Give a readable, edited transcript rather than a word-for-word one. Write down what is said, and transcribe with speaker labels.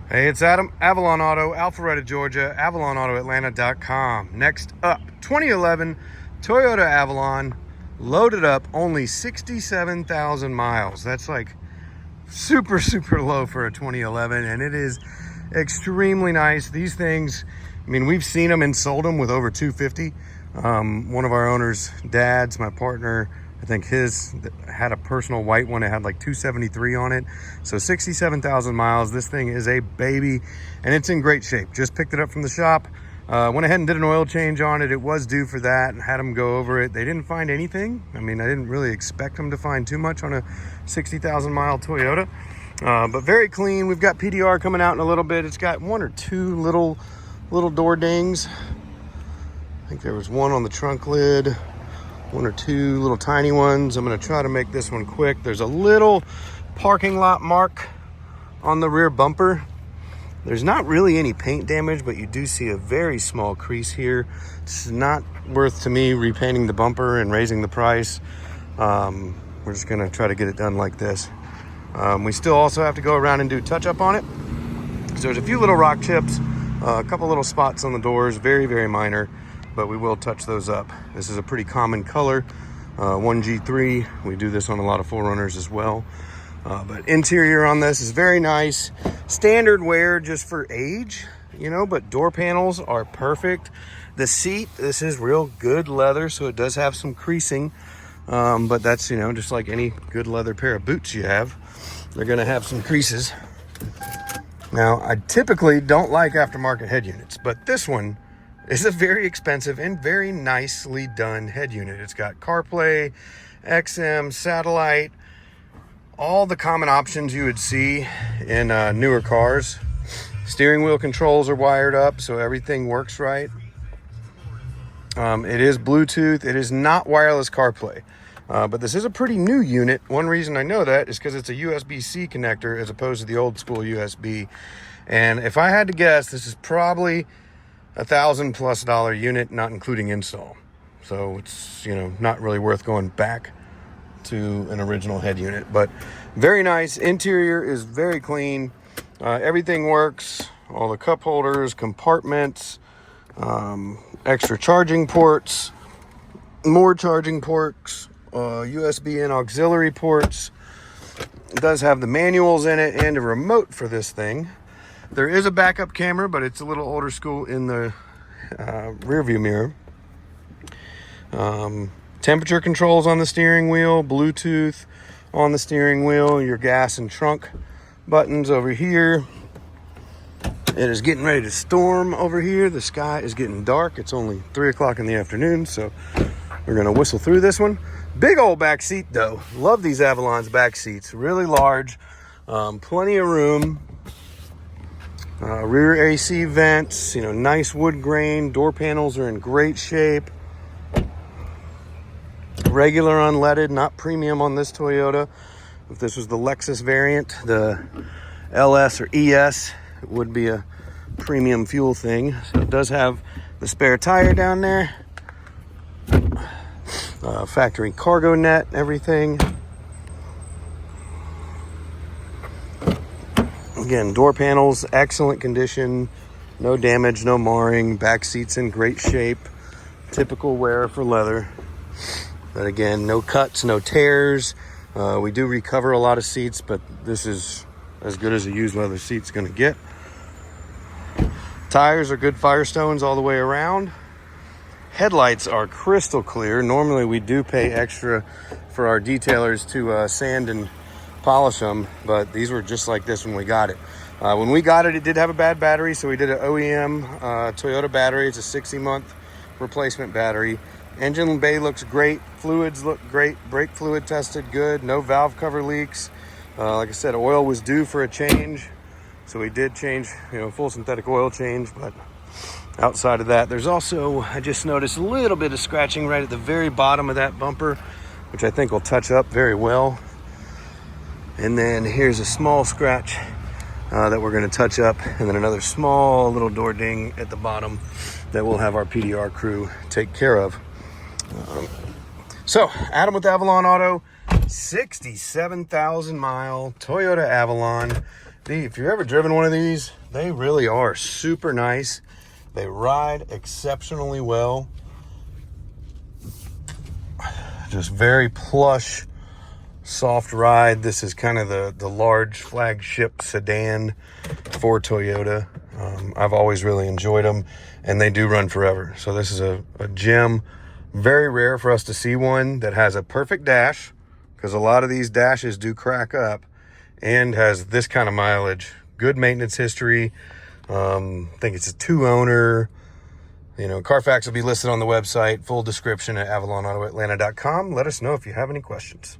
Speaker 1: Hey, it's Adam, Avalon Auto, Alpharetta, Georgia, avalonautoatlanta.com. Next up, 2011 Toyota Avalon, loaded up, only 67,000 miles. That's like super low for a 2011, and it is extremely nice. These things, I mean, we've seen them and sold them with over 250. One of our owners' dads, my partner, I think his had a personal white one. It had like 273 on it. So 67,000 miles. This thing is a baby and it's in great shape. Just picked it up from the shop. Went ahead and did an oil change on it. It was due for that and had them go over it. They didn't find anything. I mean, I didn't really expect them to find too much on a 60,000 mile Toyota. But very clean. We've got PDR coming out in a little bit. It's got one or two little door dings. I think there was one on the trunk lid. One or two little tiny ones. I'm going to try to make this one quick. There's a little parking lot mark on the rear bumper. There's not really any paint damage, but you do see a very small crease here. It's not worth to me repainting the bumper and raising the price. We're just going to try to get it done like this. We still also have to go around and do touch up on it. So there's a few little rock chips, a couple little spots on the doors, very minor, but we will touch those up. This is a pretty common color, 1G3. We do this on a lot of 4Runners as well. But interior on this is very nice. Standard wear just for age, you know, but door panels are perfect. The seat, this is real good leather, so it does have some creasing. But that's, you know, just like any good leather pair of boots you have, they're gonna have some creases. Now, I typically don't like aftermarket head units, but this one is a very expensive and very nicely done head unit. It's got CarPlay, XM, satellite, all the common options you would see in newer cars. Steering wheel controls are wired up, so everything works right. It is Bluetooth. It is not wireless CarPlay, but this is a pretty new unit. One reason I know that is because it's a USB-C connector as opposed to the old school USB. And if I had to guess, this is probably $1,000+ unit, not including install. So it's, you know, not really worth going back to an original head unit, but very nice. Interior is very clean. Everything works. All the cup holders, compartments, extra charging ports, more charging ports, USB and auxiliary ports. It does have the manuals in it and a remote for this thing. There is a backup camera, but it's a little older school in the rear view mirror. Temperature controls on the steering wheel, Bluetooth on the steering wheel, your gas and trunk buttons over here. It is getting ready to storm over here. The sky is getting dark. It's only 3 o'clock in the afternoon, so we're going to whistle through this one. Big old back seat, though. Love these Avalon's back seats. Really large, plenty of room. Rear AC vents, you know, nice wood grain. Door panels are in great shape. Regular unleaded, not premium on this Toyota. If this was the Lexus variant, the LS or ES, it would be a premium fuel thing. So it does have the spare tire down there. Factory cargo net, everything. Again, door panels, excellent condition, no damage, no marring. Back seats in great shape, typical wear for leather. But again, no cuts, no tears. We do recover a lot of seats, but this is as good as a used leather seat's gonna get. Tires are good Firestones all the way around. Headlights are crystal clear. Normally we do pay extra for our detailers to sand and polish them, but these were just like this when we got it. When we got it, it did have a bad battery, so we did an OEM Toyota battery. It's a 60-month replacement battery. Engine bay looks great. Fluids look great. Brake fluid tested good. No valve cover leaks. Like I said, oil was due for a change, so we did change, you know, full synthetic oil change. But outside of that, there's also, I just noticed a little bit of scratching right at the very bottom of that bumper, which I think will touch up very well. And then here's a small scratch that we're going to touch up, and then another small little door ding at the bottom that we'll have our PDR crew take care of. So Adam with Avalon Auto, 67,000 mile Toyota Avalon, If you've ever driven one of these, they really are super nice. They ride exceptionally well. Just very plush, soft ride. This is kind of the large flagship sedan for Toyota. I've always really enjoyed them, and they do run forever. So this is a gem. Very rare for us to see one that has a perfect dash, because a lot of these dashes do crack up, and has this kind of mileage. Good maintenance history. I think it's a 2-owner. You know, Carfax will be listed on the website. Full description at avalonautoatlanta.com. Let us know if you have any questions.